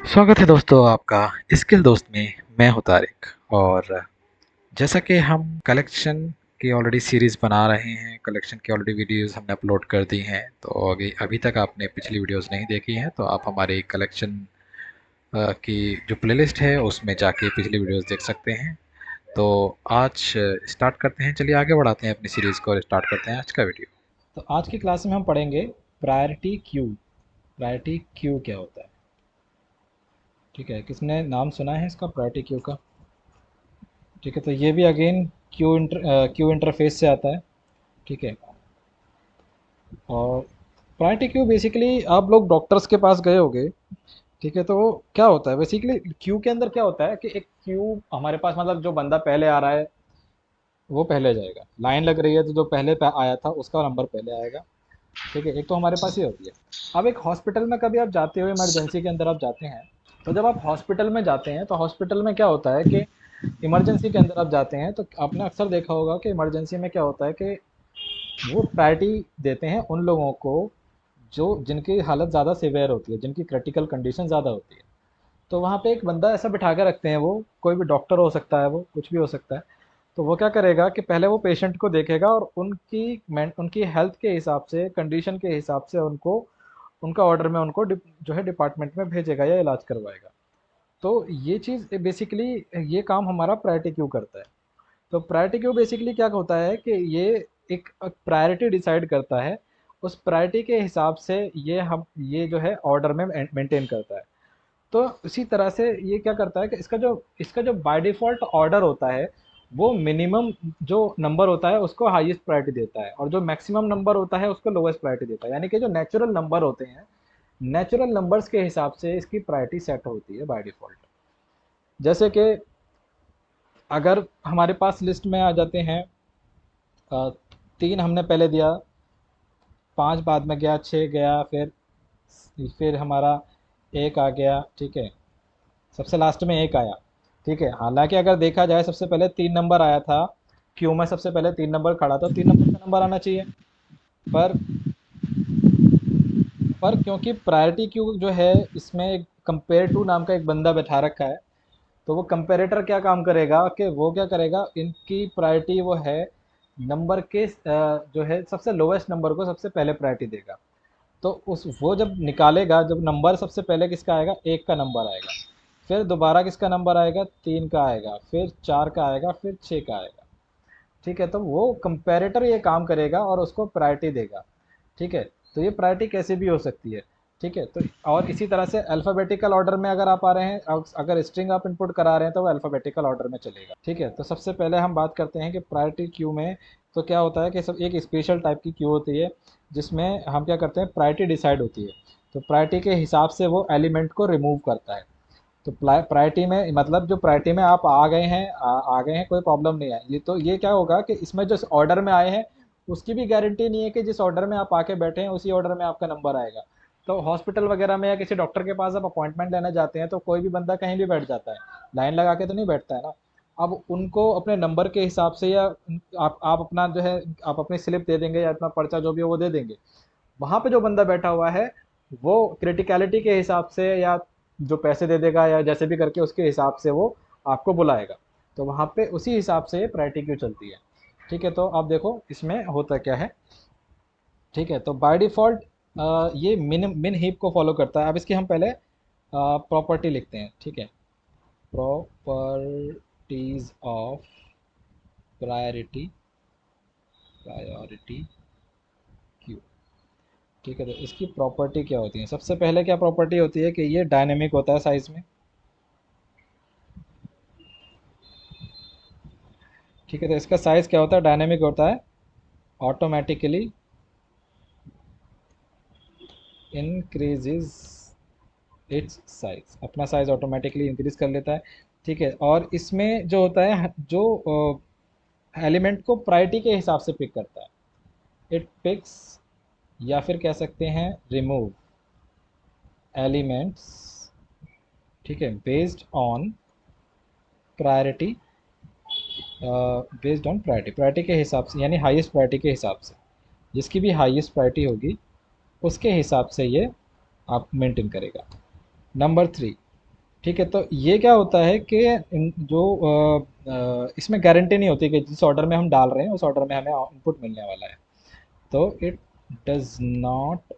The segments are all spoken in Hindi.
स्वागत है दोस्तों आपका स्किल दोस्त में। मैं हूं तारिक। और जैसा कि हम कलेक्शन की ऑलरेडी सीरीज़ बना रहे हैं, कलेक्शन की ऑलरेडी वीडियोस हमने अपलोड कर दी हैं। तो अभी अभी तक आपने पिछली वीडियोस नहीं देखी हैं तो आप हमारी कलेक्शन की जो प्लेलिस्ट है उसमें जाके पिछली वीडियोस देख सकते हैं। तो आज स्टार्ट करते हैं, चलिए आगे बढ़ाते हैं अपनी सीरीज़ को और स्टार्ट करते हैं आज का वीडियो। तो आज की क्लास में हम पढ़ेंगे प्रायोरिटी क्यू। प्रायोरिटी क्यू क्या होता है? ठीक है, किसने नाम सुना है इसका, प्रायोरिटी क्यू का? ठीक है, तो ये भी अगेन क्यू इंटरफेस से आता है। ठीक है, और प्रायोरिटी क्यू बेसिकली आप लोग डॉक्टर्स के पास गए होंगे। ठीक है, तो वो क्या होता है बेसिकली क्यू के अंदर? क्या होता है कि एक क्यू हमारे पास, मतलब जो बंदा पहले आ रहा है वो पहले जाएगा। लाइन लग रही है तो जो पहले आया था उसका नंबर पहले आएगा। ठीक है, एक तो हमारे पास ये होती है। अब एक हॉस्पिटल में कभी आप जाते हो, इमरजेंसी के अंदर आप जाते हैं, तो जब आप हॉस्पिटल में जाते हैं तो हॉस्पिटल में क्या होता है कि इमरजेंसी के अंदर आप जाते हैं तो आपने अक्सर देखा होगा कि इमरजेंसी में क्या होता है कि वो प्रायोरिटी देते हैं उन लोगों को जो जिनकी हालत ज़्यादा सिवियर होती है, जिनकी क्रिटिकल कंडीशन ज़्यादा होती है। तो वहाँ पे एक बंदा ऐसा बिठा के रखते हैं, वो कोई भी डॉक्टर हो सकता है, वो कुछ भी हो सकता है। तो वो क्या करेगा कि पहले वो पेशेंट को देखेगा और उनकी हेल्थ के हिसाब से, कंडीशन के हिसाब से उनको, उनका ऑर्डर में उनको जो है डिपार्टमेंट में भेजेगा या इलाज करवाएगा। तो ये चीज़ बेसिकली, ये काम हमारा प्रायोरिटी क्यू करता है। तो प्रायोरिटी क्यू बेसिकली क्या होता है कि ये एक प्रायोरिटी डिसाइड करता है। उस प्रायोरिटी के हिसाब से ये जो है ऑर्डर में मेंटेन करता है। तो इसी तरह से ये क्या करता है कि इसका जो बाय डिफ़ॉल्ट ऑर्डर होता है, वो मिनिमम जो नंबर होता है उसको हाईएस्ट प्रायोरिटी देता है, और जो मैक्सिमम नंबर होता है उसको लोवेस्ट प्रायोरिटी देता है। यानी कि जो नेचुरल नंबर होते हैं, नेचुरल नंबर्स के हिसाब से इसकी प्रायोरिटी सेट होती है बाय डिफ़ॉल्ट। जैसे कि अगर हमारे पास लिस्ट में आ जाते हैं, 3 हमने पहले दिया, 5 बाद में गया, 6 गया, फिर हमारा 1 आ गया। ठीक है, सबसे लास्ट में 1 आया। ठीक है, हालांकि अगर देखा जाए सबसे पहले 3 नंबर आया था, क्यू में सबसे पहले 3 नंबर खड़ा था, 3 नंबर का नंबर आना चाहिए। पर क्योंकि प्रायोरिटी क्यू जो है, इसमें एक कंपेयर टू नाम का एक बंदा बैठा रखा है। तो वो कंपेरेटर क्या काम करेगा कि वो क्या करेगा, इनकी प्रायोरिटी वो है नंबर के जो है सबसे लोवेस्ट नंबर को सबसे पहले प्रायोरिटी देगा। तो उस वो जब निकालेगा, जब नंबर सबसे पहले किसका आएगा, 1 का नंबर आएगा, फिर दोबारा किसका नंबर आएगा, 3 का आएगा, फिर 4 का आएगा, फिर 6 का आएगा। ठीक है, तो वो कंपैरेटर ये काम करेगा और उसको प्रायोरिटी देगा। ठीक है, तो ये प्रायोरिटी कैसे भी हो सकती है। ठीक है, तो और इसी तरह से अल्फ़ाबेटिकल ऑर्डर में अगर आप आ रहे हैं, अगर स्ट्रिंग आप इनपुट करा रहे हैं तो वो अल्फ़ाबेटिकल ऑर्डर में चलेगा। ठीक है, तो सबसे पहले हम बात करते हैं कि प्रायोरिटी क्यू में तो क्या होता है कि सब एक स्पेशल टाइप की क्यू होती है, जिसमें हम क्या करते हैं, प्रायोरिटी डिसाइड होती है। तो प्रायोरिटी के हिसाब से वो एलिमेंट को रिमूव करता है। तो प्रायोरिटी में मतलब जो प्रायोरिटी में आप आ गए हैं, आ गए हैं, कोई प्रॉब्लम नहीं है। ये तो ये क्या होगा कि इसमें जो ऑर्डर में आए हैं उसकी भी गारंटी नहीं है कि जिस ऑर्डर में आप आके बैठे हैं उसी ऑर्डर में आपका नंबर आएगा। तो हॉस्पिटल वगैरह में या किसी डॉक्टर के पास आप अपॉइंटमेंट लेने जाते हैं तो कोई भी बंदा कहीं भी बैठ जाता है, लाइन लगा के तो नहीं बैठता है ना। अब उनको अपने नंबर के हिसाब से, या आप अपना जो है, आप अपनी स्लिप दे देंगे या अपना पर्चा जो भी है वो दे देंगे। वहाँ पे जो बंदा बैठा हुआ है वो क्रिटिकलिटी के हिसाब से, या जो पैसे दे देगा या जैसे भी करके उसके हिसाब से वो आपको बुलाएगा। तो वहाँ पे उसी हिसाब से प्रायोरिटी क्यू चलती है। ठीक है, तो आप देखो इसमें होता क्या है। ठीक है, तो बाय डिफ़ॉल्ट ये मिन हीप को फॉलो करता है। अब इसकी हम पहले प्रॉपर्टी लिखते हैं। ठीक है, properties of priority priority queue. ठीक है, तो इसकी प्रॉपर्टी क्या होती है? सबसे पहले क्या प्रॉपर्टी होती है कि ये डायनेमिक होता है साइज में। ठीक है, तो इसका साइज क्या होता है, डायनेमिक होता है। ऑटोमेटिकली इंक्रीजेज इट्स साइज, अपना साइज ऑटोमेटिकली इंक्रीज कर लेता है। ठीक है, और इसमें जो होता है, जो एलिमेंट को प्रायोरिटी के हिसाब से पिक करता है, इट पिक्स, या फिर कह सकते हैं रिमूव एलिमेंट्स। ठीक है, based on priority, based on priority, priority के हिसाब से, यानी हाईएस्ट प्रायोरिटी के हिसाब से, जिसकी भी हाईएस्ट प्रायोरिटी होगी उसके हिसाब से ये आप मेंटेन करेगा। नंबर 3, ठीक है, तो ये क्या होता है कि जो इसमें गारंटी नहीं होती कि जिस ऑर्डर में हम डाल रहे हैं उस ऑर्डर में हमें इनपुट मिलने वाला है। तो it does not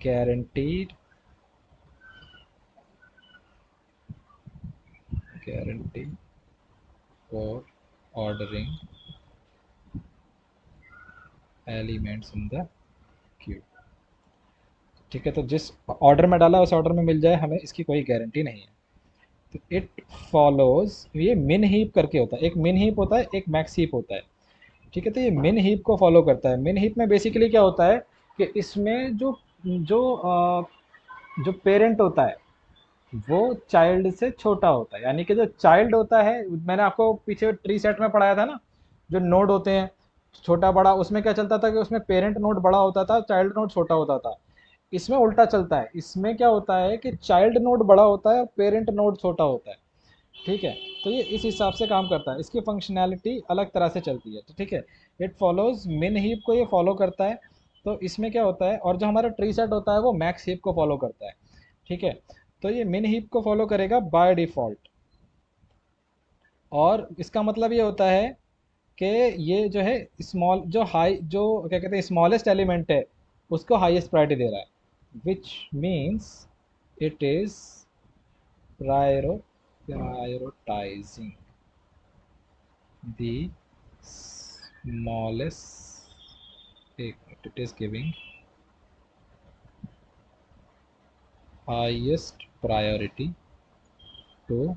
guaranteed guarantee for ordering elements in the queue। ठीक है, तो जिस ऑर्डर में डाला उस ऑर्डर में मिल जाए हमें, इसकी कोई गारंटी नहीं है। तो इट फॉलोज, ये मिन हीप करके होता है, एक मिन हीप होता है, एक मैक्स हीप होता है। ठीक है, तो ये मिन हीप को फॉलो करता है। मिन हीप में बेसिकली क्या होता है कि इसमें जो जो जो पेरेंट होता है वो चाइल्ड से छोटा होता है, यानी कि जो चाइल्ड होता है, मैंने आपको पीछे ट्री सेट में पढ़ाया था ना, जो नोड होते हैं छोटा बड़ा, उसमें क्या चलता था कि उसमें पेरेंट नोड बड़ा होता था, चाइल्ड नोड छोटा होता था। इसमें उल्टा चलता है, इसमें क्या होता है कि चाइल्ड नोड बड़ा होता है और पेरेंट नोड छोटा होता है। ठीक है, तो ये इस हिसाब से काम करता है, इसकी फंक्शनैलिटी अलग तरह से चलती है। तो ठीक है, इट फॉलोज मिन हीप को ये फॉलो करता है। तो इसमें क्या होता है, और जो हमारा ट्री सेट होता है वो मैक्स हीप को फॉलो करता है। ठीक है, तो ये मिन हीप को फॉलो करेगा बाय डिफ़ॉल्ट। और इसका मतलब ये होता है कि ये जो है स्मॉल, जो हाई, जो क्या कहते हैं स्मॉलेस्ट एलिमेंट है उसको हाईएस्ट प्रायोरिटी दे रहा है, which means it is prioritising the smallest, it is giving highest priority to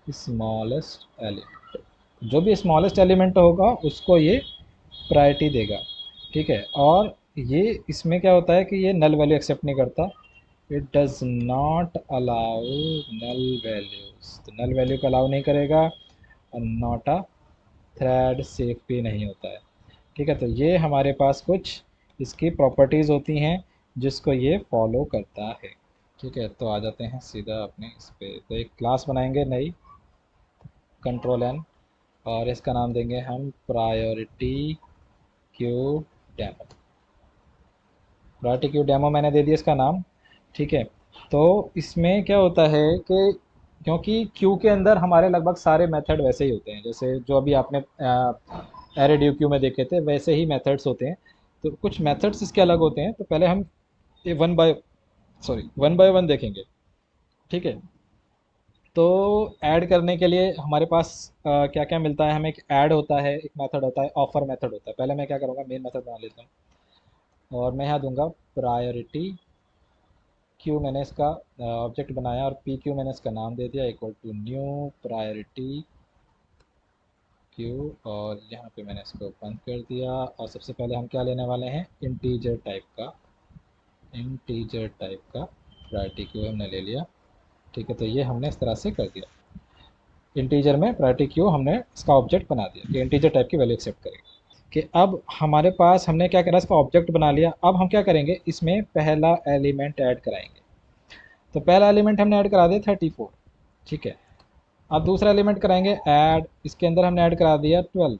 smallest element। जो भी स्मॉलेस्ट एलिमेंट होगा उसको ये प्रायोरिटी देगा। ठीक है, और ये इसमें क्या होता है कि ये नल वैल्यू एक्सेप्ट नहीं करता। It does not allow null values, तो नल वैल्यू को अलाउ नहीं करेगा। और नॉट अ थ्रेड सेफ भी नहीं होता है। ठीक है, तो ये हमारे पास कुछ इसकी प्रॉपर्टीज़ होती हैं जिसको ये फॉलो करता है। ठीक है, तो आ जाते हैं सीधा अपने इस पे। तो एक क्लास बनाएंगे नई, कंट्रोल एन, और इसका नाम देंगे हम priority queue demo. Priority queue demo मैंने दे दिया इसका नाम। ठीक है, तो इसमें क्या होता है कि क्योंकि क्यू के अंदर हमारे लगभग सारे मेथड वैसे ही होते हैं, जैसे जो अभी आपने एरे ड्यू क्यू में देखे थे वैसे ही मेथड्स होते हैं। तो कुछ मेथड्स इसके अलग होते हैं, तो पहले हम ये वन बाय वन देखेंगे। ठीक है, तो ऐड करने के लिए हमारे पास क्या क्या मिलता है हमें, एक ऐड होता है, एक मेथड होता है, ऑफर मेथड होता है। पहले मैं क्या करूँगा, मेन मेथड बना लेता हूँ और मैं यहाँ दूंगा प्रायोरिटी क्यू, मैंने इसका ऑब्जेक्ट बनाया और पी क्यू मैंने इसका नाम दे दिया, equal to new priority queue, और यहाँ पे मैंने इसको बंद कर दिया। और सबसे पहले हम क्या लेने वाले हैं, इंटीजर टाइप का प्रायोरिटी क्यू हमने ले लिया। ठीक है, तो ये हमने इस तरह से कर दिया, इंटीजर में प्रायोरिटी क्यू हमने इसका ऑब्जेक्ट बना दिया कि इंटीजर टाइप की वैल्यू एक्सेप्ट करेगा। कि अब हमारे पास हमने क्या करा, इसका ऑब्जेक्ट बना लिया। अब हम क्या करेंगे, इसमें पहला एलिमेंट ऐड कराएंगे। तो पहला एलिमेंट हमने ऐड करा दिया 34। ठीक है, अब दूसरा एलिमेंट कराएंगे ऐड, इसके अंदर हमने ऐड करा दिया 12।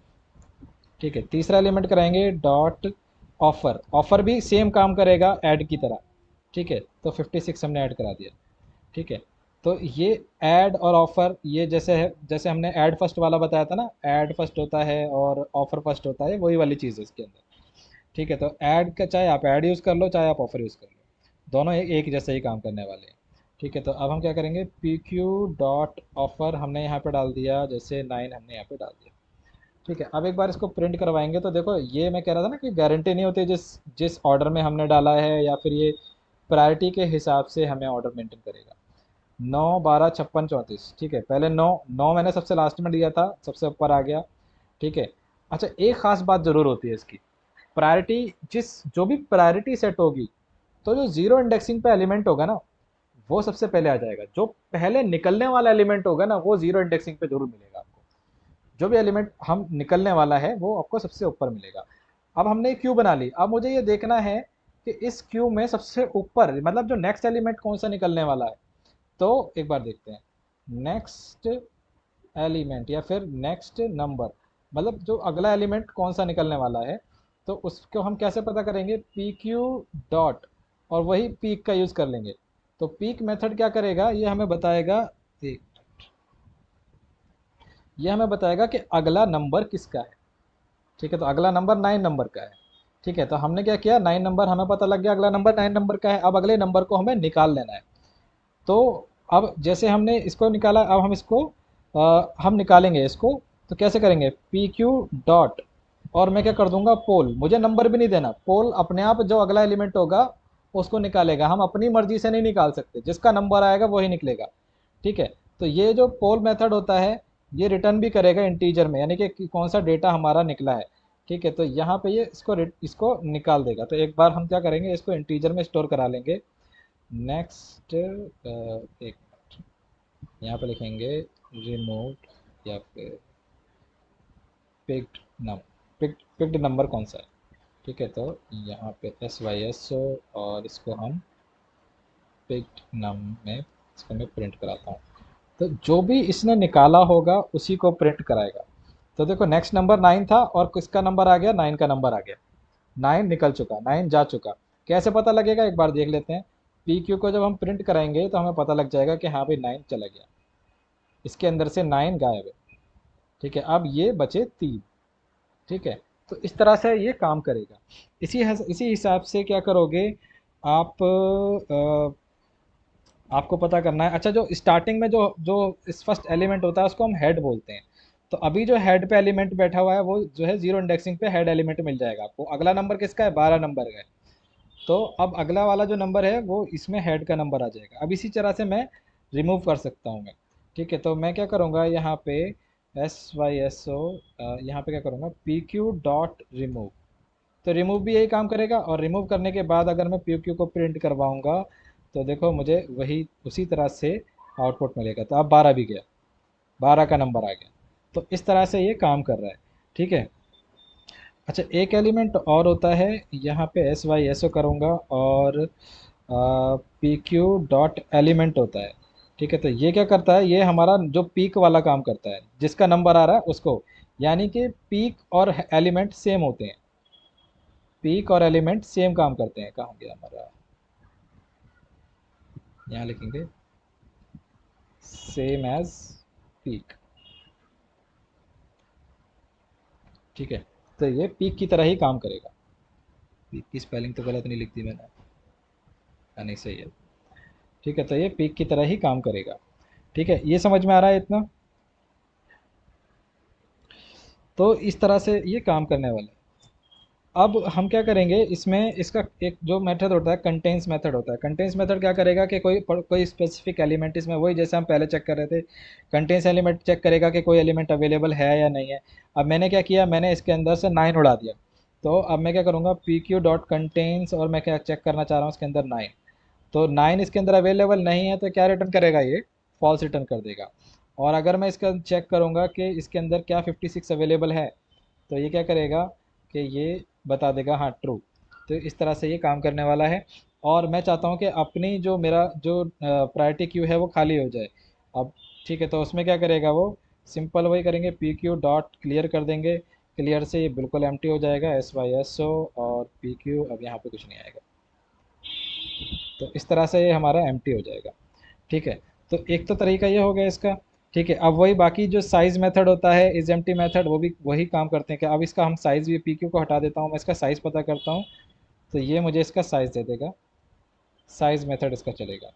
ठीक है, तीसरा एलिमेंट कराएंगे डॉट ऑफर, ऑफर भी सेम काम करेगा ऐड की तरह। ठीक है, तो 56 हमने ऐड करा दिया। ठीक है, तो ये ऐड और ऑफर, ये जैसे है, जैसे हमने ऐड फर्स्ट वाला बताया था ना, ऐड फर्स्ट होता है और ऑफर फर्स्ट होता है, वही वाली चीज़ है इसके अंदर। ठीक है, तो ऐड का चाहे आप ऐड यूज़ कर लो चाहे आप ऑफर यूज़ कर लो, दोनों एक जैसे ही काम करने वाले हैं। ठीक है, तो अब हम क्या करेंगे, पी क्यू डॉट ऑफर हमने यहाँ पे डाल दिया, जैसे 9 हमने यहाँ पे डाल दिया। ठीक है, अब एक बार इसको प्रिंट करवाएंगे तो देखो, ये मैं कह रहा था ना कि गारंटी नहीं होती जिस जिस ऑर्डर में हमने डाला है, या फिर ये प्रायोरिटी के हिसाब से हमें ऑर्डर मेंटेन करेगा। 9 12 56 34। ठीक है, पहले 9 9 मैंने सबसे लास्ट में दिया था, सबसे ऊपर आ गया। ठीक है, अच्छा एक ख़ास बात ज़रूर होती है इसकी, प्रायोरिटी, जिस जो भी प्रायोरिटी सेट होगी, तो जो ज़ीरो इंडेक्सिंग पे एलिमेंट होगा ना वो सबसे पहले आ जाएगा। जो पहले निकलने वाला एलिमेंट होगा ना वो ज़ीरो इंडेक्सिंग पे ज़रूर मिलेगा आपको। जो भी एलिमेंट हम निकलने वाला है वो आपको सबसे ऊपर मिलेगा। अब हमने क्यू बना ली, अब मुझे ये देखना है कि इस क्यू में सबसे ऊपर, मतलब जो नेक्स्ट एलिमेंट कौन सा निकलने वाला है। तो एक बार देखते हैं, नेक्स्ट एलिमेंट या फिर नेक्स्ट नंबर, मतलब जो अगला एलिमेंट कौन सा निकलने वाला है। तो उसको हम कैसे पता करेंगे, पी क्यू डॉट, और वही पीक का यूज़ कर लेंगे। तो पीक मेथड क्या करेगा, ये हमें बताएगा, एक, ये हमें बताएगा कि अगला नंबर किसका है। ठीक है, तो अगला नंबर 9 नंबर का है। ठीक है, तो हमने क्या किया, 9 नंबर हमें पता लग गया, अगला नंबर 9 नंबर का है। अब अगले नंबर को हमें निकाल लेना है। तो अब जैसे हमने इसको निकाला, अब हम इसको हम निकालेंगे इसको। तो कैसे करेंगे, पी क्यू डॉट, और मैं क्या कर दूंगा, पोल, मुझे नंबर भी नहीं देना, पोल अपने आप जो अगला एलिमेंट होगा उसको निकालेगा। हम अपनी मर्जी से नहीं निकाल सकते, जिसका नंबर आएगा वही निकलेगा। ठीक है, तो ये जो पोल मेथड होता है, ये रिटर्न भी करेगा इंटीजर में, यानी कि कौन सा डेटा हमारा निकला है। ठीक है, तो यहाँ पे ये इसको निकाल देगा। तो एक बार हम क्या करेंगे, इसको इंटीजर में स्टोर करा लेंगे। नेक्स्ट, एक मिनट, यहाँ पे लिखेंगे रिमूव, या फिर पिक्ड नम, पिक्ड नंबर कौन सा है। ठीक है, तो यहाँ पे SYS हो, और इसको हम पिक्ड नम में, इसको मैं प्रिंट कराता हूँ। तो जो भी इसने निकाला होगा उसी को प्रिंट कराएगा। तो देखो, नेक्स्ट नंबर 9 था और किसका नंबर आ गया, 9 का नंबर आ गया। 9 निकल चुका, 9 जा चुका। कैसे पता लगेगा, एक बार देख लेते हैं। पी क्यू को जब हम प्रिंट कराएंगे तो हमें पता लग जाएगा कि हाँ भाई 9 चला गया, इसके अंदर से 9 गायब है। ठीक है, अब ये बचे 3। ठीक है, तो इस तरह से ये काम करेगा। इसी हिसाब से क्या करोगे आप, आपको पता करना है। अच्छा, जो स्टार्टिंग में जो जो इस फर्स्ट एलिमेंट होता है उसको हम हेड बोलते हैं। तो अभी जो हेड पे एलिमेंट बैठा हुआ है वो जो है जीरो इंडेक्सिंग पे हेड एलिमेंट मिल जाएगा आपको। अगला नंबर किसका है, 12 नंबर का है। तो अब अगला वाला जो नंबर है वो इसमें हेड का नंबर आ जाएगा। अब इसी तरह से मैं रिमूव कर सकता हूँ मैं। ठीक है, तो मैं क्या करूँगा यहाँ पे, SYSO, यहाँ पे क्या करूँगा, PQ.remove। तो रिमूव भी यही काम करेगा, और रिमूव करने के बाद अगर मैं PQ को प्रिंट करवाऊँगा तो देखो मुझे वही उसी तरह से आउटपुट मिलेगा। तो अब 12 भी गया, 12 का नंबर आ गया। तो इस तरह से ये काम कर रहा है। ठीक है, अच्छा, एक एलिमेंट और होता है, यहाँ पे SYSO करूँगा, और पी क्यू डॉट एलिमेंट होता है। ठीक है, तो ये क्या करता है, ये हमारा जो पीक वाला काम करता है, जिसका नंबर आ रहा है उसको, यानी कि पीक और एलिमेंट सेम होते हैं। पीक और एलिमेंट सेम काम करते हैं। कहाँ गया हमारा, यहाँ लिखेंगे सेम एज पीक। ठीक है, तो ये पीक की तरह ही काम करेगा। पीक की स्पेलिंग तो गलत नहीं लिख दी मैंने, नहीं सही है। ठीक है, तो ये पीक की तरह ही काम करेगा। ठीक है, ये समझ में आ रहा है इतना। तो इस तरह से ये काम करने वाला है। अब हम क्या करेंगे इसमें, इसका एक जो मेथड होता है कंटेंस मेथड होता है। कंटेंस मेथड क्या करेगा कि कोई स्पेसिफिक एलिमेंट इसमें, वही जैसे हम पहले चेक कर रहे थे, कंटेंस एलिमेंट चेक करेगा कि कोई एलिमेंट अवेलेबल है या नहीं है। अब मैंने क्या किया, मैंने इसके अंदर से 9 उड़ा दिया। तो अब मैं क्या करूँगा, पी क्यू डॉट कंटेंस, और मैं क्या चेक करना चाह रहा हूँ इसके अंदर 9। तो 9 इसके अंदर अवेलेबल नहीं है, तो क्या रिटर्न करेगा, ये फॉल्स रिटर्न कर देगा। और अगर मैं इसका चेक करूँगा कि इसके अंदर क्या 56 अवेलेबल है, तो ये क्या करेगा कि ये बता देगा हाँ ट्रू। तो इस तरह से ये काम करने वाला है। और मैं चाहता हूँ कि अपनी जो मेरा जो प्रायोरिटी क्यू है वो खाली हो जाए अब। ठीक है, तो उसमें क्या करेगा वो, सिंपल वही करेंगे, पी क्यू डॉट क्लियर कर देंगे। क्लियर से ये बिल्कुल एम्प्टी हो जाएगा, SYSO और पी क्यू, अब यहाँ पे कुछ नहीं आएगा। तो इस तरह से ये हमारा एम्प्टी हो जाएगा। ठीक है, तो एक तो तरीका ये हो गया इसका। ठीक है, अब वही बाकी जो साइज़ मेथड होता है, इज एम्प्टी मेथड, वो भी वही काम करते हैं कि अब इसका हम साइज़ भी, पी क्यू को हटा देता हूँ मैं, इसका साइज़ पता करता हूँ। तो ये मुझे इसका साइज़ दे देगा, साइज़ मेथड इसका चलेगा।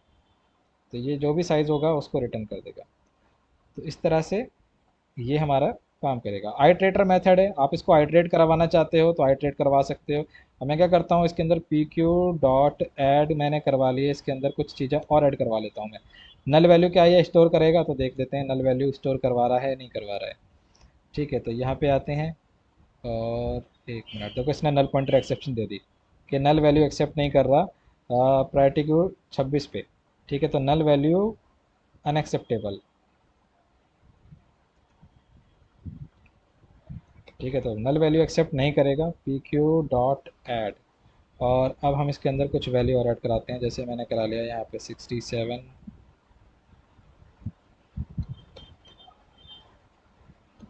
तो ये जो भी साइज़ होगा उसको रिटर्न कर देगा। तो इस तरह से ये हमारा काम करेगा। आइट्रेटर मेथड है, आप इसको आइट्रेट करवाना चाहते हो तो आइट्रेट करवा सकते हो। अब मैं क्या करता हूँ, इसके अंदर पी क्यू डॉट ऐड मैंने करवा लिए, इसके अंदर कुछ चीज़ें और ऐड करवा लेता हूँ मैं। नल वैल्यू क्या ये स्टोर करेगा, तो देख लेते हैं नल वैल्यू स्टोर करवा रहा है नहीं करवा रहा है। ठीक है, तो यहाँ पे आते हैं, और एक मिनट, देखो इसने नल पॉइंटर एक्सेप्शन दे दी कि नल वैल्यू एक्सेप्ट नहीं कर रहा प्रायोरिटी क्यू 26 पे। ठीक है, तो नल वैल्यू अनएक्सेप्टेबल। ठीक है, तो नल वैल्यू एक्सेप्ट नहीं करेगा, पी क्यू डॉट ऐड। और अब हम इसके अंदर कुछ वैल्यू और ऐड कराते हैं, जैसे मैंने करा लिया यहाँ पे 67,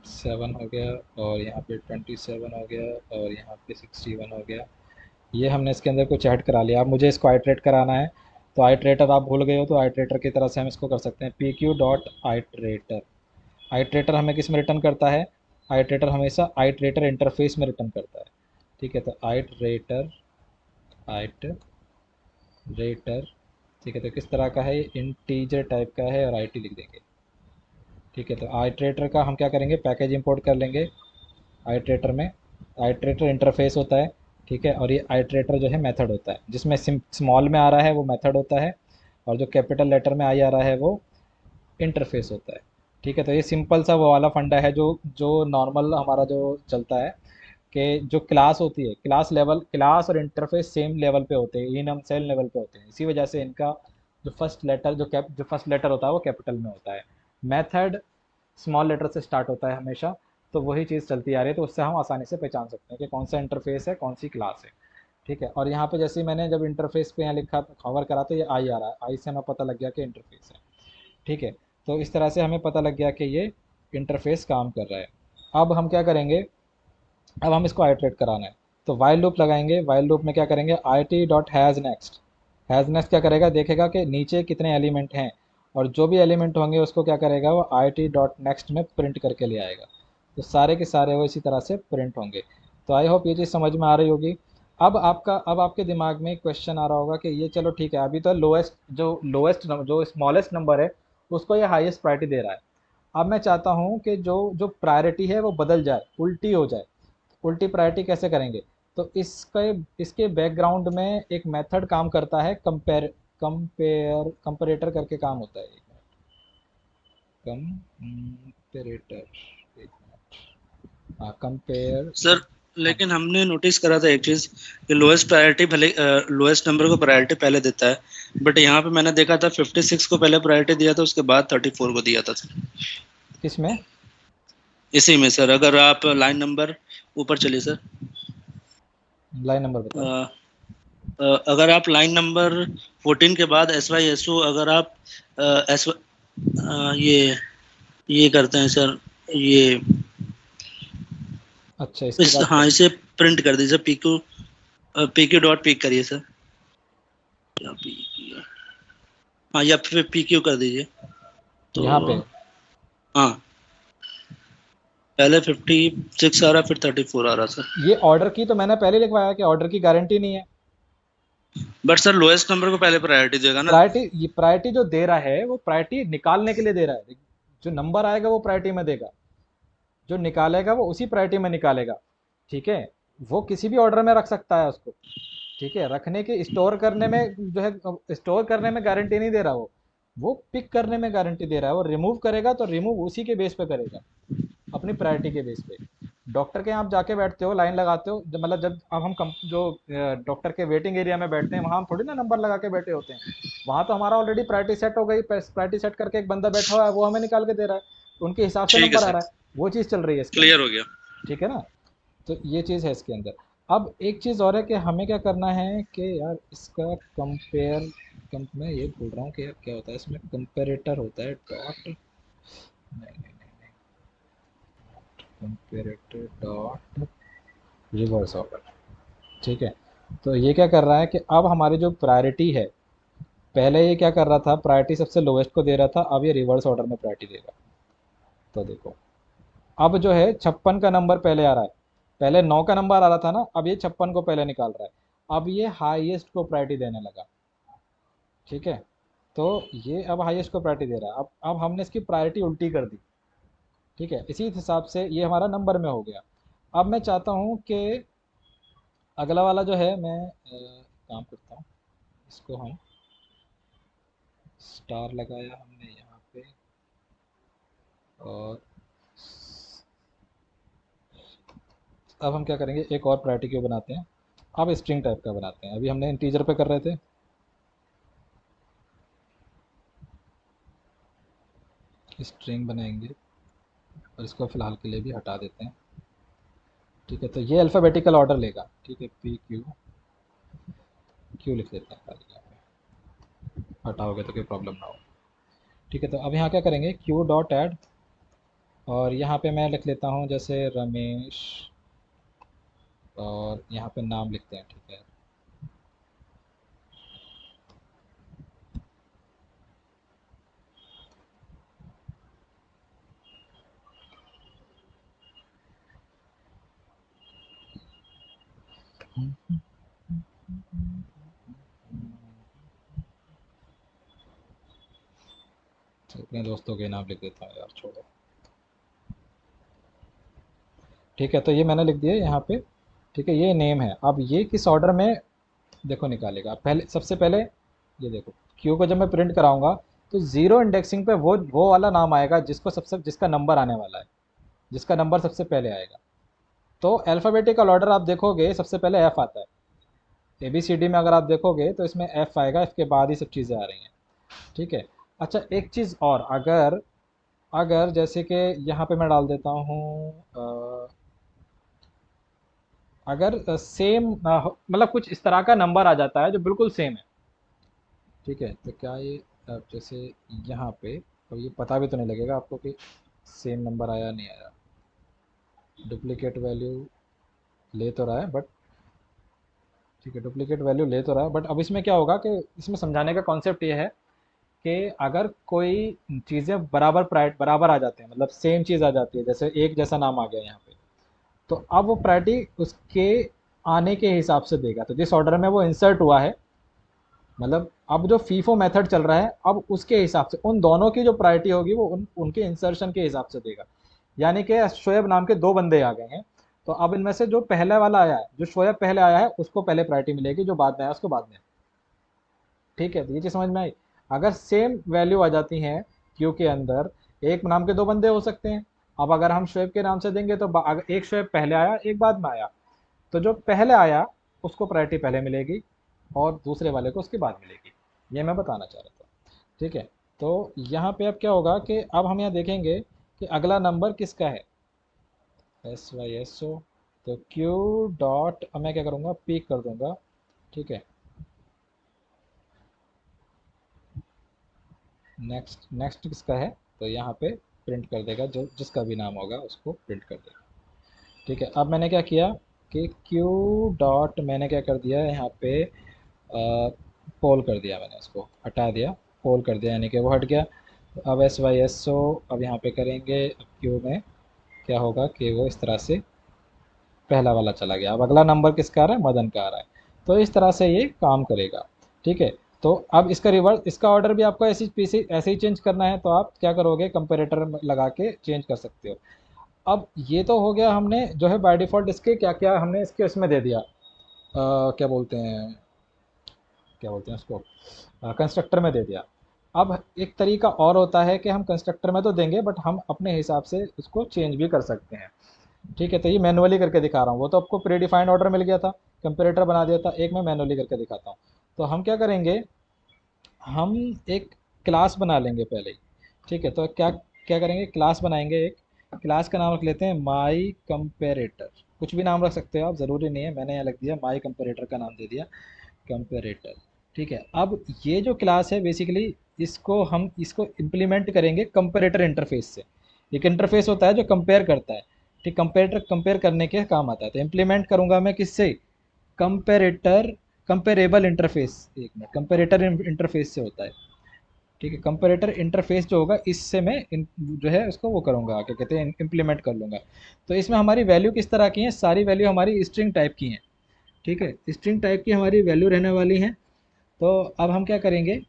7 हो गया, और यहाँ पे 27 हो गया, और यहाँ पे 61 हो गया। ये हमने इसके अंदर कुछ ऐड करा लिया। अब मुझे इसको आइट्रेट कराना है। तो आइट्रेटर आप भूल गए हो, तो आइट्रेटर की तरह से हम इसको कर सकते हैं P Q dot iterator. Iterator हमें किस में रिटर्न करता है? आइट्रेटर हमेशा आइट्रेटर इंटरफेस में रिटर्न करता है। ठीक है, तो आइट्रेटर आइट्रेटर, ठीक है, तो किस तरह का है? ये इंटीजर टाइप का है और आईटी लिख देंगे। ठीक है, तो आइट्रेटर का हम क्या करेंगे? पैकेज इंपोर्ट कर लेंगे आइट्रेटर में। आइट्रेटर इंटरफेस होता है, ठीक है, और ये आइट्रेटर जो है मेथड होता है। जिसमें स्मॉल में आ रहा है वो मेथड होता है, और जो कैपिटल लेटर में आई आ रहा है वो इंटरफेस होता है। ठीक है, तो ये सिंपल सा वो वाला फंडा है जो जो नॉर्मल हमारा जो चलता है, कि जो क्लास होती है, क्लास लेवल, क्लास और इंटरफेस सेम लेवल पे होते हैं, इन हम सेल लेवल पे होते हैं। इसी वजह से इनका जो फर्स्ट लेटर जो फर्स्ट लेटर होता है वो कैपिटल में होता है। मेथड स्मॉल लेटर से स्टार्ट होता है हमेशा। तो वही चीज़ चलती आ रही है, तो उससे हम आसानी से पहचान सकते हैं कि कौन सा इंटरफेस है, कौन सी क्लास है। ठीक है, और यहाँ पे जैसे ही मैंने जब इंटरफेस पे यहाँ लिखा कवर करा तो ये आई आ रहा है, आई से हमें पता लग गया कि इंटरफेस है। ठीक है, तो इस तरह से हमें पता लग गया कि ये इंटरफेस काम कर रहा है। अब हम क्या करेंगे? अब हम इसको आइट्रेट कराना है, तो वाइल लूप लगाएंगे। वाइल लूप में क्या करेंगे? I T dot has next. Has next क्या करेगा? देखेगा कि नीचे कितने एलिमेंट हैं, और जो भी एलिमेंट होंगे उसको क्या करेगा? वो आई टी डॉट नेक्स्ट में प्रिंट करके ले आएगा। तो सारे के सारे वो इसी तरह से प्रिंट होंगे। तो आई होप ये चीज़ समझ में आ रही होगी। अब आपके दिमाग में एक क्वेश्चन आ रहा होगा कि ये चलो ठीक है, अभी तो लोएस्ट जो स्मॉलेस्ट नंबर है उसको ये हाईएस्ट प्रायोरिटी दे रहा है। अब मैं चाहता हूँ कि जो जो प्रायोरिटी है वो बदल जाए, उल्टी हो जाए। उल्टी प्रायोरिटी कैसे करेंगे? तो इसके बैकग्राउंड में एक मेथड काम करता है, कंपेरेटर करके काम होता है। एक मिनट, कंपेरेटर, एक मिनट, हाँ, कंपेयर। सर हाँ, लेकिन हमने नोटिस करा था एक चीज कि लोएस्ट प्रायोरिटी भले लोएस्ट नंबर को प्रायोरिटी पहले देता है, बट यहाँ पे मैंने देखा था 56 को पहले प्रायोरिटी दिया था, उसके बाद 34 को दिया था सर। किसमें? इसी में सर, अगर आप लाइन नंबर ऊपर चलिए सर। लाइन नंबर अ, बताओ। अगर आप लाइन नंबर 14 के बाद एस वाई एस ओ, अगर आप एस ये करते हैं सर, ये अच्छा, इसकी इस, बात हाँ, करें। इसे प्रिंट कर दीजिए, पी क्यू डॉट पिक करिए सर, या PQ, हाँ, या फिर पी क्यू कर दीजिए। तो यहाँ पे हाँ, पहले 56 आ रहा, फिर 34 आ रहा सर। ये ऑर्डर की तो मैंने पहले लिखवाया कि ऑर्डर की गारंटी नहीं है। बट सर लोएस्ट नंबर को पहले प्रायोरिटी देगा ना। प्रायोरिटी जो दे रहा है वो प्रायोरिटी निकालने के लिए दे रहा है। जो नंबर आएगा वो प्रायोरिटी में देगा, जो निकालेगा वो उसी प्रायोरिटी में निकालेगा। ठीक है, वो किसी भी ऑर्डर में रख सकता है उसको। ठीक है, रखने की, स्टोर करने में जो है, स्टोर करने में गारंटी नहीं दे रहा वो पिक करने में गारंटी दे रहा है। वो रिमूव करेगा तो रिमूव उसी के बेस पे करेगा, अपनी प्रायोरिटी के बेस पे। डॉक्टर के यहाँ आप जाके बैठते हो, लाइन लगाते हो, मतलब जब अब हम जो डॉक्टर के वेटिंग एरिया में बैठते हैं, वहाँ हम थोड़ी ना नंबर लगा के बैठे होते हैं। वहाँ तो हमारा ऑलरेडी प्रायोरिटी सेट हो गई, प्रायोरिटी सेट करके एक बंदा बैठा हुआ है, वो हमें निकाल के दे रहा है, उनके हिसाब से ठीक है नंबर आ सर, रहा है। वो चीज़ चल रही है इसके क्लियर अंदर। हो गया। ठीक है ना? तो ये चीज़ है इसके अंदर। अब एक चीज़ और है कि हमें क्या करना है कि यार इसका मैं ये बोल रहा हूँ कि यार क्या होता है इसमें? कंपेरेटर होता है डॉट, नहीं नहीं नहीं, कंपेरेटर डॉट रिवर्स ऑर्डर। ठीक है, तो ये क्या कर रहा है कि अब हमारी जो प्रायोरिटी है, पहले ये क्या कर रहा था? प्रायोरिटी सबसे लोएस्ट को दे रहा था, अब ये रिवर्स ऑर्डर में प्रायोरिटी देगा। तो देखो, अब जो है 56 का नंबर पहले आ रहा है, पहले 9 का नंबर आ रहा था ना, अब ये 56 को पहले निकाल रहा है। अब ये हाईएस्ट को प्रायोरिटी देने लगा। ठीक है, तो ये अब हाईएस्ट को प्रायोरिटी दे रहा है। अब हमने इसकी प्रायोरिटी उल्टी कर दी। ठीक है, इसी हिसाब से ये हमारा नंबर में हो गया। अब मैं चाहता हूँ कि अगला वाला जो है, मैं काम करता हूँ, इसको हम स्टार लगाया हमने यहाँ पे, और अब हम क्या करेंगे? एक और प्रायोरिटी क्यों बनाते हैं। अब स्ट्रिंग टाइप का बनाते हैं, अभी हमने इंटीजर पे कर रहे थे। स्ट्रिंग बनाएंगे, और इसको फ़िलहाल के लिए भी हटा देते हैं। ठीक है, तो ये अल्फ़ाबेटिकल ऑर्डर लेगा। ठीक है, पी क्यू क्यू लिख देते हैं खाली, यहाँ पे हटाओगे तो कोई प्रॉब्लम ना हो। ठीक है, तो अब यहाँ क्या करेंगे? क्यू डॉट ऐड, और यहाँ पे मैं लिख लेता हूँ जैसे रमेश, और यहाँ पे नाम लिखते हैं। ठीक है, अपने दोस्तों के नाम लिख देता हूँ यार, छोड़ो। ठीक है, तो ये मैंने लिख दिया यहाँ पे। ठीक है, ये नेम है। अब ये किस ऑर्डर में देखो निकालेगा, पहले सबसे पहले ये देखो, क्यू को जब मैं प्रिंट कराऊंगा तो जीरो इंडेक्सिंग पे वो वाला नाम आएगा जिसका नंबर आने वाला है, जिसका नंबर सबसे पहले आएगा। तो अल्फ़ाबेटिकल ऑर्डर आप देखोगे सबसे पहले एफ आता है। ए बी सी डी में अगर आप देखोगे तो इसमें एफ आएगा, इसके बाद ही सब चीज़ें आ रही हैं। ठीक है। अच्छा, एक चीज़ और, अगर अगर जैसे कि यहाँ पे मैं डाल देता हूँ अगर सेम मतलब कुछ इस तरह का नंबर आ जाता है जो बिल्कुल सेम है। ठीक है, तो क्या ये अब जैसे यहाँ पे तो ये पता भी तो नहीं लगेगा आपको कि सेम नंबर आया नहीं आया। डुप्लीकेट वैल्यू ले तो रहा है बट, ठीक है, डुप्लीकेट वैल्यू ले तो रहा है बट अब इसमें क्या होगा कि इसमें समझाने का कॉन्सेप्ट ये है कि अगर कोई चीज़ें बराबर आ जाते हैं, मतलब सेम चीज़ आ जाती है, जैसे एक जैसा नाम आ गया यहाँ पे, तो अब वो प्रायोरिटी उसके आने के हिसाब से देगा। तो जिस ऑर्डर में वो इंसर्ट हुआ है, मतलब अब जो फीफो मेथड चल रहा है, अब उसके हिसाब से उन दोनों की जो प्रायोरिटी होगी वो उनके इंसर्शन के हिसाब से देगा। यानी कि शोएब नाम के दो बंदे आ गए हैं, तो अब इनमें से जो पहले वाला आया है, जो शोएब पहले आया है उसको पहले प्रायोरिटी मिलेगी, जो बाद में आया उसको बाद में। ठीक है, तो ये चीज़ समझ में आई। अगर सेम वैल्यू आ जाती हैं क्यू के अंदर, एक नाम के दो बंदे हो सकते हैं। अब अगर हम शोएब के नाम से देंगे तो अगर एक शोएब पहले आया एक बाद में आया, तो जो पहले आया उसको प्रायोरिटी पहले मिलेगी और दूसरे वाले को उसके बाद मिलेगी। ये मैं बताना चाह रहा था। ठीक है, तो यहाँ पे अब क्या होगा कि अब हम यहाँ देखेंगे कि अगला नंबर किसका है, एस वाई एस ओ। तो क्यू डॉट, अब मैं क्या करूँगा, पिक कर दूंगा। ठीक है, नेक्स्ट नेक्स्ट किसका है, तो यहाँ पे प्रिंट कर देगा, जो जिसका भी नाम होगा उसको प्रिंट कर देगा। ठीक है, अब मैंने क्या किया कि क्यू डॉट मैंने क्या कर दिया यहाँ पे, पोल कर दिया, मैंने इसको हटा दिया, पोल कर दिया, यानी कि वो हट गया। अब एस वाई एस ओ अब यहाँ पे करेंगे, अब क्यू में क्या होगा कि वो इस तरह से पहला वाला चला गया। अब अगला नंबर किसका आ रहा है, मदन का आ रहा है। तो इस तरह से ये काम करेगा। ठीक है, तो अब इसका रिवर्स, इसका ऑर्डर भी आपको ऐसे ही चेंज करना है, तो आप क्या करोगे, कंपेरेटर लगा के चेंज कर सकते हो। अब ये तो हो गया, हमने जो है बाय डिफ़ॉल्ट इसके क्या क्या हमने इसके उसमें दे दिया, क्या बोलते हैं, उसको, कंस्ट्रक्टर में दे दिया। अब एक तरीका और होता है कि हम कंस्ट्रक्टर में तो देंगे बट हम अपने हिसाब से उसको चेंज भी कर सकते हैं। ठीक है, तो ये मैनुअली करके दिखा रहा हूँ, वो तो आपको प्री डिफाइंड ऑर्डर मिल गया था, कंपेरेटर बना दिया था, एक मैं मैनुअली करके दिखाता हूँ। तो हम क्या करेंगे, हम एक क्लास बना लेंगे पहले ही। ठीक है, तो क्या क्या करेंगे, क्लास बनाएंगे एक। क्लास का नाम रख लेते हैं माई कंपेरेटर, कुछ भी नाम रख सकते हो आप, ज़रूरी नहीं है, मैंने यहाँ लिख दिया माई कंपेरेटर का नाम दे दिया, कंपेरेटर। ठीक है, अब ये जो क्लास है बेसिकली, इसको इम्प्लीमेंट करेंगे कंपेरेटर इंटरफेस से। एक इंटरफेस होता है जो कंपेयर करता है। ठीक, कंपेरेटर कंपेयर करने के काम आता है, तो इम्प्लीमेंट करूँगा मैं किससे, कंपेरेटर, कंपेरेबल इंटरफेस, एक मिनट, कंपेरेटर इंटरफेस से होता है। ठीक है, कंपेरेटर इंटरफेस जो होगा इससे मैं जो है उसको वो करूँगा, क्या कहते हैं, इम्प्लीमेंट कर लूँगा। तो इसमें हमारी वैल्यू किस तरह की है, सारी वैल्यू हमारी स्ट्रिंग टाइप की हैं। ठीक है, स्ट्रिंग टाइप की हमारी वैल्यू रहने वाली हैं। तो अब हम क्या करेंगे,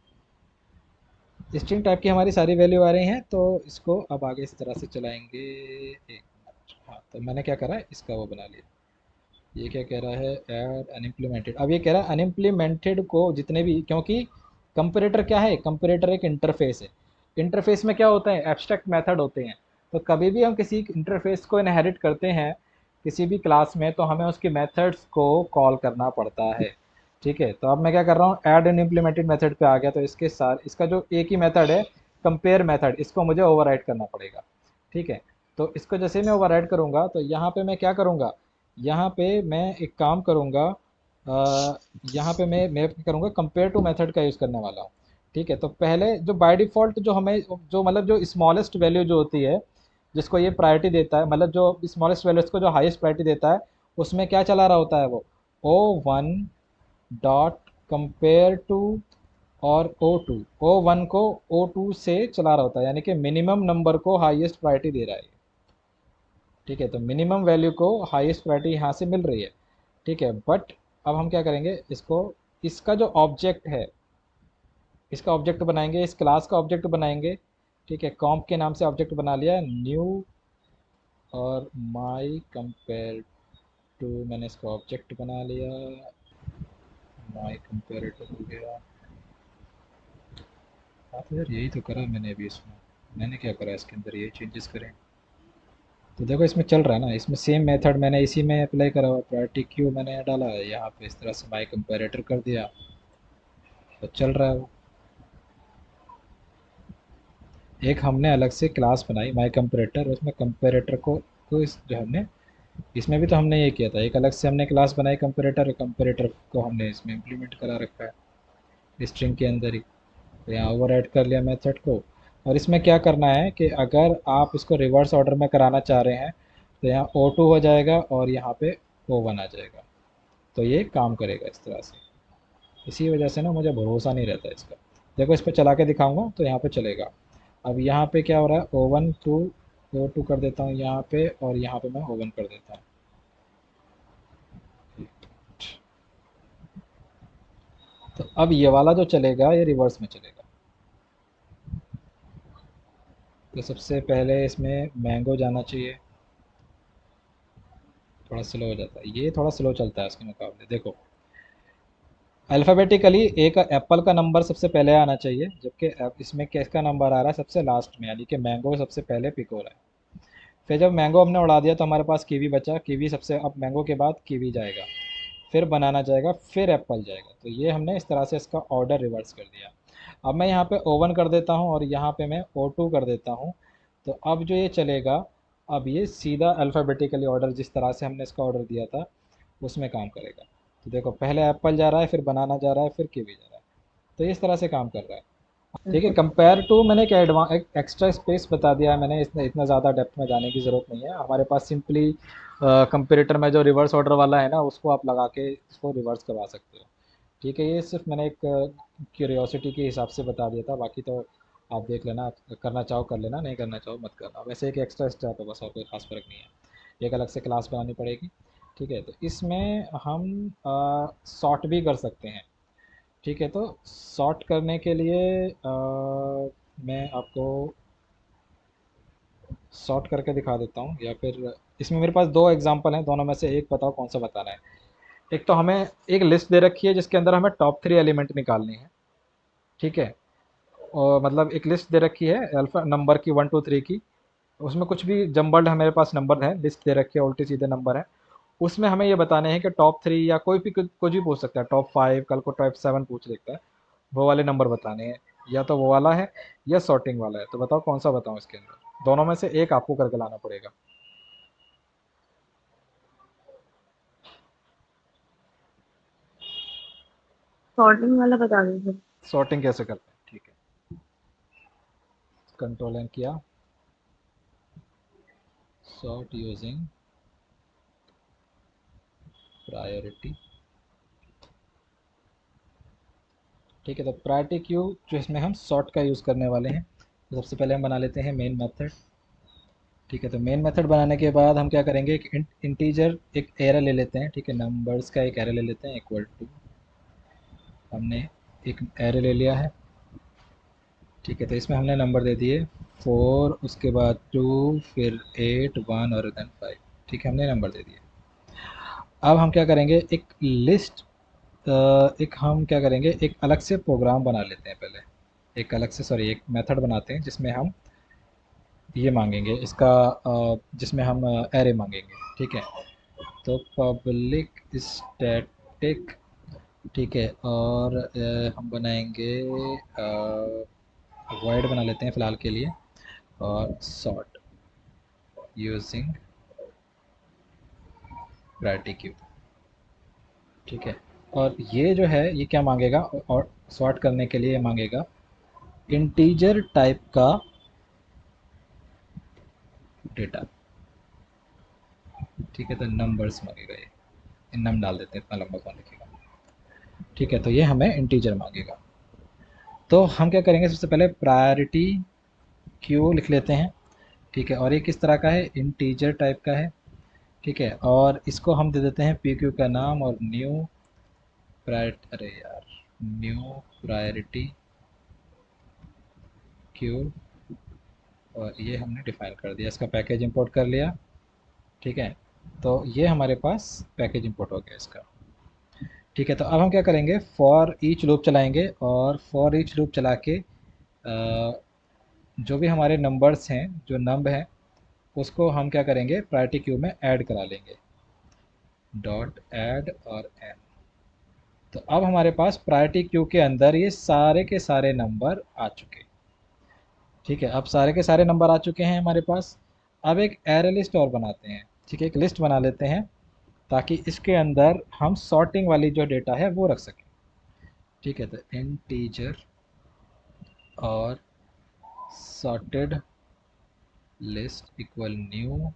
स्ट्रिंग टाइप की हमारी सारी वैल्यू आ रही हैं, तो इसको अब आगे इस तरह से चलाएंगे, एक मिनट। हाँ, तो मैंने क्या करा है, इसका वो बना लिया। ये क्या कह रहा है, ऐड अनइम्प्लीमेंटेड। अब ये कह रहा है अनइम्प्लीमेंटेड को जितने भी, क्योंकि कंपेरेटर क्या है, कंपेरेटर एक इंटरफेस है। इंटरफेस में क्या होता है, एब्स्ट्रैक्ट मेथड होते हैं। तो कभी भी हम किसी इंटरफेस को इनहेरिट करते हैं किसी भी क्लास में, तो हमें उसके मेथड्स को कॉल करना पड़ता है। ठीक है, तो अब मैं क्या कर रहा हूँ, ऐड अनइम्प्लीमेंटेड मेथड पे आ गया, तो इसके साथ इसका जो एक ही मेथड है, कंपेयर मेथड, इसको मुझे ओवरराइड करना पड़ेगा। ठीक है, तो इसको जैसे मैं ओवरराइड करूँगा तो यहाँ पे मैं क्या करूँगा, यहाँ पे मैं एक काम करूँगा, यहाँ पे मैं क्या करूँगा, कंपेयर टू मेथड का यूज़ करने वाला हूँ। ठीक है, तो पहले जो बाय डिफ़ॉल्ट जो हमें जो मतलब जो स्मॉलेस्ट वैल्यू जो होती है, जिसको ये प्रायोरिटी देता है, मतलब जो स्मॉलेस्ट वैल्यू को जो हाईएस्ट प्रायोरिटी देता है, उसमें क्या चला रहा होता है, वो O1 डॉट कंपेयर टू और O2, O1 को O2 से चला रहा होता है, यानी कि मिनिमम नंबर को हाईएस्ट प्रायोरिटी दे रहा है। ठीक है, तो मिनिमम वैल्यू को हाईएस्ट प्रायोरिटी यहाँ से मिल रही है। ठीक है, बट अब हम क्या करेंगे, इसको, इसका जो ऑब्जेक्ट है, इसका ऑब्जेक्ट बनाएंगे, इस क्लास का ऑब्जेक्ट बनाएंगे। ठीक है, कॉम्प के नाम से ऑब्जेक्ट बना लिया, न्यू और माई कंपेयर टू, मैंने इसका ऑब्जेक्ट बना लिया, माई कंपेरेटर हो गया। हाँ तो यार यही तो करा मैंने अभी, इसमें मैंने क्या करा, इसके अंदर ये चेंजेस करें तो देखो इसमें चल रहा है ना, इसमें सेम मेथड मैंने इसी में अप्लाई करा हुआ, प्रायोरिटी क्यू मैंने डाला है यहाँ पे, इस तरह से माई कंपेरेटर कर दिया तो चल रहा है वो। एक हमने अलग से क्लास बनाई माई कंपेरेटर, उसमें कंपेरेटर को इस जो हमने, इसमें भी तो हमने ये किया था, एक अलग से हमने क्लास बनाई कंपेरेटर, कंपेरेटर को हमने इसमें इम्प्लीमेंट करा रखा है स्ट्रिंग के अंदर ही। तो यहाँ ओवर ऐड कर लिया मेथड को। और इसमें क्या करना है कि अगर आप इसको रिवर्स ऑर्डर में कराना चाह रहे हैं तो यहाँ O2 हो जाएगा और यहाँ पे O1 आ जाएगा, तो ये काम करेगा इस तरह से। इसी वजह से ना मुझे भरोसा नहीं रहता इसका। देखो इस पर चला के दिखाऊंगा तो यहाँ पे चलेगा। अब यहाँ पे क्या हो रहा है, O1 टू O2 कर देता हूँ यहाँ पे, और यहाँ पे मैं O1 कर देता हूँ। तो अब ये वाला जो चलेगा ये रिवर्स में चलेगा। तो सबसे पहले इसमें मैंगो जाना चाहिए, थोड़ा स्लो हो जाता है, ये थोड़ा स्लो चलता है उसके मुकाबले। देखो अल्फ़ाबेटिकली एक एप्पल का नंबर सबसे पहले आना चाहिए, जबकि इसमें किसका नंबर आ रहा है सबसे लास्ट में, यानी कि मैंगो सबसे पहले पिक हो रहा है। फिर जब मैंगो हमने उड़ा दिया तो हमारे पास कीवी बचा, कीवी सबसे, अब मैंगो के बाद कीवी जाएगा, फिर बनाना जाएगा, फिर एप्पल जाएगा। तो ये हमने इस तरह से इसका ऑर्डर रिवर्स कर दिया। अब मैं यहाँ पे O1 कर देता हूँ और यहाँ पे मैं O2 कर देता हूँ। तो अब जो ये चलेगा, अब ये सीधा अल्फ़ाबेटिकली ऑर्डर जिस तरह से हमने इसका ऑर्डर दिया था उसमें काम करेगा। तो देखो पहले एप्पल जा रहा है, फिर बनाना जा रहा है, फिर कीवी जा रहा है। तो इस तरह से काम कर रहा है। ठीक है, कंपेयर टू मैंने क्या एक एक्स्ट्रा स्पेस बता दिया है मैंने, इसमें इतना ज़्यादा डेप्थ में जाने की ज़रूरत नहीं है। हमारे पास सिंपली कंपेरेटर में जो रिवर्स ऑर्डर वाला है ना, उसको आप लगा के इसको रिवर्स करवा सकते हो। ठीक है, ये सिर्फ मैंने एक क्यूरियोसिटी के हिसाब से बता दिया था, बाकी तो आप देख लेना, आप करना चाहो कर लेना, नहीं करना चाहो मत करना। वैसे एक एक्स्ट्रा स्टेप है बस, और कोई खास फ़र्क नहीं है। एक अलग से क्लास बनानी पड़ेगी। ठीक है, तो इसमें हम सॉर्ट भी कर सकते हैं। ठीक है, तो सॉर्ट करने के लिए मैं आपको सॉर्ट करके दिखा देता हूँ, या फिर इसमें मेरे पास दो एग्जांपल हैं, दोनों में से एक बताओ कौन सा बताना है। एक तो हमें एक लिस्ट दे रखी है जिसके अंदर हमें टॉप 3 एलिमेंट निकालनी है। ठीक है, और मतलब एक लिस्ट दे रखी है अल्फ़ा नंबर की 1 2 3 की, उसमें कुछ भी जंबल्ड हमारे पास नंबर है, लिस्ट दे रखी है, उल्टे सीधे नंबर है। उसमें हमें ये बताने हैं कि टॉप 3 या कोई भी कुछ भी पूछ सकता है, टॉप 5, कल को टॉप 7 पूछ लेता है, वो वाले नंबर बताने हैं। या तो वो वाला है या सॉर्टिंग वाला है, तो बताओ कौन सा बताऊं इसके अंदर, दोनों में से एक आपको करके लाना पड़ेगा। सॉर्टिंग वाला बता दीजिए। सॉर्टिंग कैसे करते हैं, ठीक है, कंट्रोल एन किया, सॉर्ट यूजिंग प्रायोरिटी। ठीक है, तो प्रायोरिटी क्यू जो इसमें हम सॉर्ट का यूज़ करने वाले हैं, तो सबसे पहले हम बना लेते हैं मेन मेथड। ठीक है, तो मेन मेथड बनाने के बाद हम क्या करेंगे, एक इंटीजर एक एरे ले लेते हैं। ठीक है, नंबर्स का एक एरे ले लेते हैं, इक्वल टू, हमने एक एरे ले लिया है। ठीक है, तो इसमें हमने नंबर दे दिए 4, उसके बाद 2, फिर 8, 1 और देन 5। ठीक है, हमने नंबर दे दिए। अब हम क्या करेंगे, एक लिस्ट, एक हम क्या करेंगे, एक अलग से प्रोग्राम बना लेते हैं पहले, एक अलग से, सॉरी, एक मेथड बनाते हैं जिसमें हम ये मांगेंगे इसका, जिसमें हम एरे मांगेंगे। ठीक है, तो पब्लिक स्टैटिक, ठीक है, और हम बनाएंगे वॉइड बना लेते हैं फ़िलहाल के लिए, और सॉर्ट यूजिंग प्रायोरिटी क्यू। ठीक है, और ये जो है ये क्या मांगेगा, और सॉर्ट करने के लिए मांगेगा इंटीजर टाइप का डेटा। ठीक है, तो नंबर्स मांगेगा, ये नम डाल देते हैं, इतना लंबा कौन लिखेगा। ठीक है, तो ये हमें इंटीजर मांगेगा। तो हम क्या करेंगे, सबसे पहले प्रायोरिटी क्यू लिख लेते हैं। ठीक है, और ये किस तरह का है, इंटीजर टाइप का है। ठीक है, और इसको हम दे देते हैं पी क्यू का नाम, और न्यू अरे यार, न्यू प्रायोरिटी क्यू, और ये हमने डिफाइन कर दिया, इसका पैकेज इंपोर्ट कर लिया। ठीक है, तो ये हमारे पास पैकेज इंपोर्ट हो गया इसका। ठीक है, तो अब हम क्या करेंगे, फॉर ईच लूप चलाएंगे, और फॉर ईच लूप चला के जो भी हमारे नंबर्स हैं, जो नंब हैं, उसको हम क्या करेंगे, प्रायोरिटी क्यू में ऐड करा लेंगे, डॉट ऐड और एन। तो अब हमारे पास प्रायोरिटी क्यू के अंदर ये सारे के सारे नंबर आ चुके। ठीक है, अब सारे के सारे नंबर आ चुके हैं हमारे पास। अब एक एरे लिस्ट और बनाते हैं। ठीक है, एक लिस्ट बना लेते हैं ताकि इसके अंदर हम सॉर्टिंग वाली जो डेटा है वो रख सकें। ठीक है, तो इंटीजर और sorted list equal new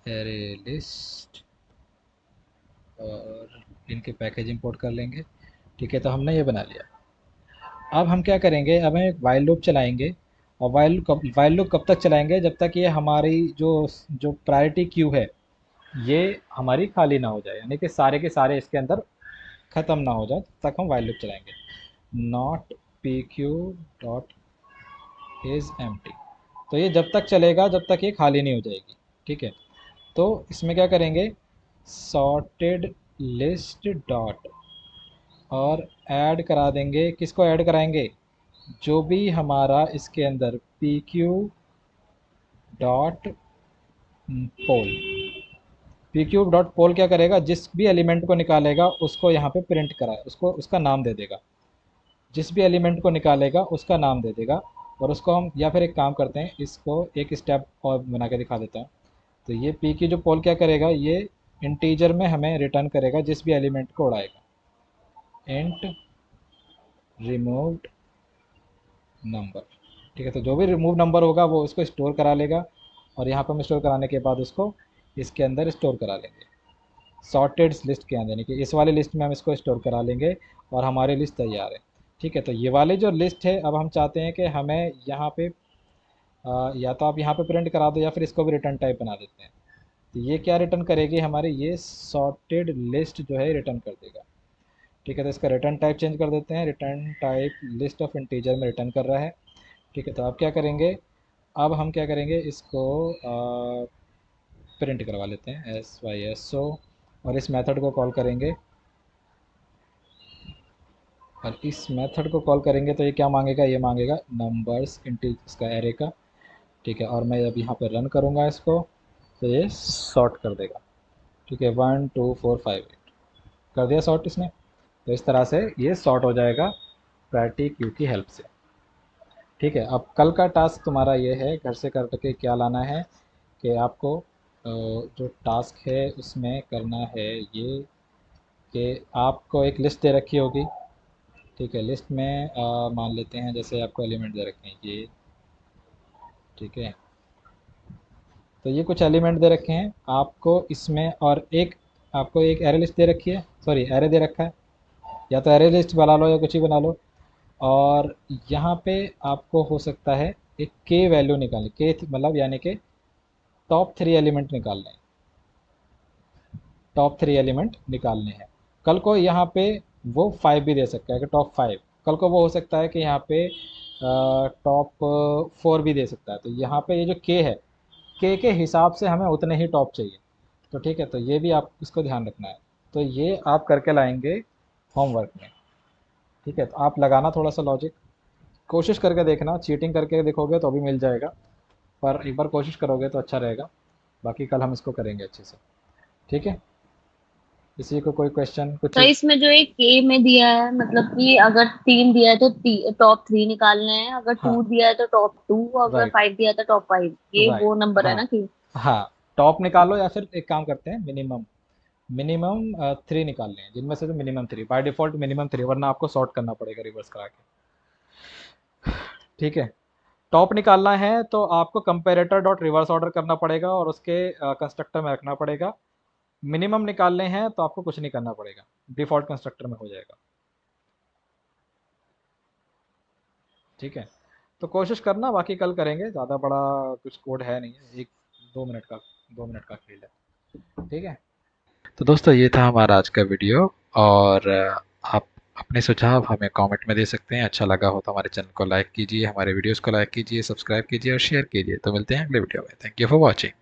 array list, और इनके पैकेज इंपोर्ट कर लेंगे। ठीक है, तो हमने ये बना लिया। अब हम क्या करेंगे, अब हम एक वाइल लूप चलाएंगे, और वाइल लूप कब तक चलाएंगे, जब तक ये हमारी जो जो प्रायोरिटी क्यू है ये हमारी खाली ना हो जाए, यानी कि सारे के सारे इसके अंदर ख़त्म ना हो जाए, तब तक हम वाइल लूप चलाएंगे। Not P Q dot is empty, तो ये जब तक चलेगा जब तक ये खाली नहीं हो जाएगी। ठीक है, तो इसमें क्या करेंगे, सॉर्टेड लिस्ट डॉट, और ऐड करा देंगे, किसको ऐड कराएंगे, जो भी हमारा इसके अंदर पी क्यू डॉट पोल, पी क्यू डॉट पोल क्या करेगा, जिस भी एलिमेंट को निकालेगा उसको यहाँ पे प्रिंट करा, उसको उसका नाम दे देगा, जिस भी एलिमेंट को निकालेगा उसका नाम दे देगा। और उसको हम, या फिर एक काम करते हैं, इसको एक स्टेप और बना के दिखा देता हूँ। तो ये पी की जो पोल क्या करेगा, ये इंटीजर में हमें रिटर्न करेगा जिस भी एलिमेंट को उड़ाएगा, इंट रिमूव्ड नंबर। ठीक है, तो जो भी रिमूव नंबर होगा वो उसको स्टोर करा लेगा, और यहाँ पर हम स्टोर कराने के बाद उसको इसके अंदर स्टोर करा लेंगे, सॉर्टेड लिस्ट के अंदर, यानी कि इस वाली लिस्ट में हम इसको स्टोर करा लेंगे, और हमारी लिस्ट तैयार है। ठीक है, तो ये वाली जो लिस्ट है, अब हम चाहते हैं कि हमें यहाँ पे या तो आप यहाँ पे प्रिंट करा दो, या फिर इसको भी रिटर्न टाइप बना देते हैं। तो ये क्या रिटर्न करेगी हमारी, ये सॉर्टेड लिस्ट जो है रिटर्न कर देगा। ठीक है, तो इसका रिटर्न टाइप चेंज कर देते हैं, return type list of integer में रिटर्न कर रहा है। ठीक है, तो आप क्या करेंगे, अब हम क्या करेंगे, इसको प्रिंट करवा लेते हैं SYSO, और इस मेथड को कॉल करेंगे, और इस मेथड को कॉल करेंगे तो ये क्या मांगेगा, ये मांगेगा नंबर्स इंटीजर, इसका एरे का। ठीक है, और मैं अब यहाँ पर रन करूँगा इसको, तो ये सॉर्ट कर देगा। ठीक है, 1 2 4 5 8 कर दिया सॉर्ट इसने। तो इस तरह से ये सॉर्ट हो जाएगा प्रायोरिटी क्यू की हेल्प से। ठीक है, अब कल का टास्क तुम्हारा ये है, घर से करके क्या लाना है, कि आपको जो टास्क है उसमें करना है ये, कि आपको एक लिस्ट दे रखी होगी। ठीक है, लिस्ट में मान लेते हैं जैसे आपको एलिमेंट दे रखे हैं ये। ठीक है, तो ये कुछ एलिमेंट दे रखे हैं आपको इसमें, और एक आपको एक एरे लिस्ट दे रखी है, सॉरी एरे दे रखा है, या तो एरे लिस्ट बना लो या कुछ ही बना लो। और यहाँ पे आपको हो सकता है एक के वैल्यू निकालनी, के मतलब यानी कि टॉप 3 एलिमेंट निकालने हैं, टॉप 3 एलिमेंट निकालने हैं। कल को यहाँ पे वो 5 भी दे सकता है कि टॉप 5, कल को वो हो सकता है कि यहाँ पे टॉप 4 भी दे सकता है। तो यहाँ पे ये जो के है, के हिसाब से हमें उतने ही टॉप चाहिए। तो ठीक है, तो ये भी आप इसको ध्यान रखना है। तो ये आप करके लाएंगे होमवर्क में। ठीक है, तो आप लगाना थोड़ा सा लॉजिक, कोशिश करके देखना, चीटिंग करके देखोगे तो भी मिल जाएगा, पर एक बार कोशिश करोगे तो अच्छा रहेगा। बाकी कल हम इसको करेंगे अच्छे से। ठीक है, किसी को कोई क्वेश्चन कुछ। तो इसमें जो एक के में दिया है, मतलब कि अगर 3 दिया है तो टॉप 3 निकालने हैं, अगर हाँ, 2 दिया है तो टॉप 2, अगर राइट, 5 दिया है तो टॉप 5, ये राइट, वो नंबर है हाँ, ना कि। हाँ, टॉप निकालो, या फिर एक काम करते हैं, मिनिमम मिनिमम 3 निकाल लें, जिनमें से तो मिनिमम 3 बाय डिफ़ॉल्ट, मिनिमम 3, वरना आपको सॉर्ट करना पड़ेगा रिवर्स करा के। ठीक है, टॉप निकालना है तो आपको कंपेरेटर डॉट रिवर्स ऑर्डर करना पड़ेगा, और उसके कंस्ट्रक्टर में रखना पड़ेगा। मिनिमम निकालने हैं तो आपको कुछ नहीं करना पड़ेगा, डिफ़ॉल्ट कंस्ट्रक्टर में हो जाएगा। ठीक है, तो कोशिश करना, बाकी कल करेंगे, ज़्यादा बड़ा कुछ कोड है नहीं है, एक 2 मिनट का 2 मिनट का खेल है। ठीक है, तो दोस्तों ये था हमारा आज का वीडियो, और आप अपने सुझाव हमें कमेंट में दे सकते हैं। अच्छा लगा हो तो हमारे चैनल को लाइक कीजिए, हमारे वीडियोस को लाइक कीजिए, सब्सक्राइब कीजिए और शेयर कीजिए। तो मिलते हैं अगले वीडियो में। Thank you for watching.